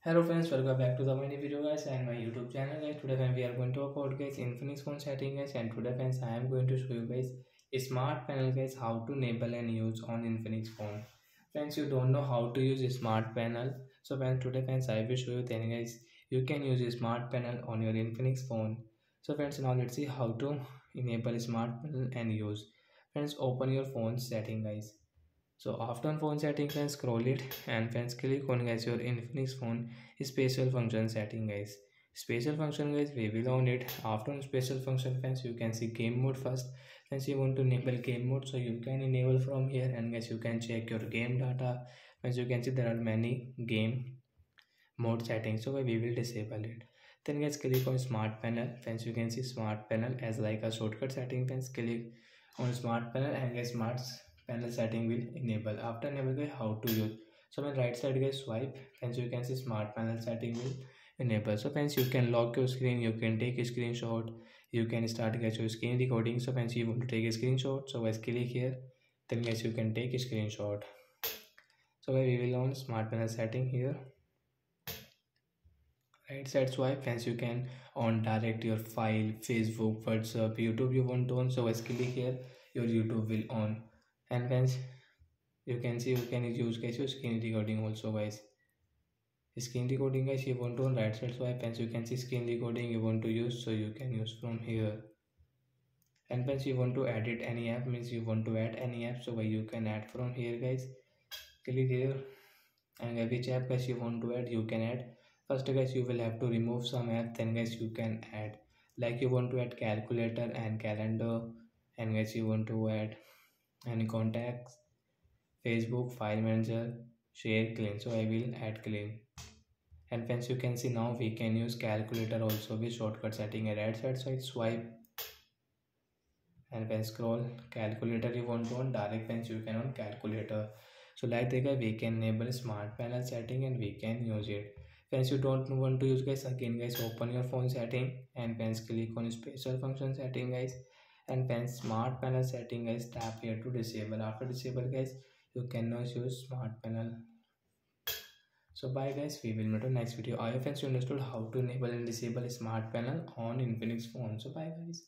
Hello friends, welcome back to the mini video guys and my YouTube channel guys. Today friends, we are going to talk about guys Infinix phone setting guys, and today friends I am going to show you guys smart panel guys, how to enable and use on Infinix phone. Friends, you don't know how to use a smart panel, so friends today friends I will show you then guys you can use a smart panel on your Infinix phone. So friends, now let's see how to enable smart panel and use. Friends, open your phone setting guys. So after on phone setting, friends, scroll it and friends click on guys your Infinix phone special function setting guys. Special function guys, we will on it. After on special function friends, you can see game mode first. Friends, you want to enable game mode, so you can enable from here, and guys you can check your game data. Friends, you can see there are many game mode settings, so we will disable it. Then guys click on smart panel. Friends, you can see smart panel as like a shortcut setting. Friends, click on smart panel and guys smart panel setting will enable. After enable guys, how to use. So on right side guys swipe. Friends, you can see smart panel setting will enable. So friends, you can lock your screen, you can take a screenshot, you can start guys your screen recording. So friends, you want to take a screenshot, so guys click here, then guys you can take a screenshot. So guys, we will on smart panel setting here. Right side swipe, friends, you can on direct your file, Facebook, WhatsApp, YouTube you want to on. So guys click here, your YouTube will on. And friends, you can see you can use guys your screen recording also guys. Screen recording guys, you want to on right side swipe, and you can see screen recording you want to use, so you can use from here. And friends, you want to edit any app, means you want to add any app, so you can add from here guys. Click here, and which app guys you want to add, you can add. First guys, you will have to remove some app, then guys you can add. Like you want to add calculator and calendar, and guys you want to add any contacts, Facebook, file manager, share, clean. So I will add clean. And friends, you can see now we can use calculator also with shortcut setting. A right side swipe, and when scroll calculator you want to on direct, friends you can on calculator. So like that we can enable smart panel setting and we can use it. Friends, you don't want to use guys, again guys open your phone setting and friends click on special function setting guys, and friends smart panel setting guys tap here to disable. After disable guys, you cannot use smart panel. So bye guys, we will meet on next video. I hope friends you understood how to enable and disable smart panel on Infinix phone. So bye guys.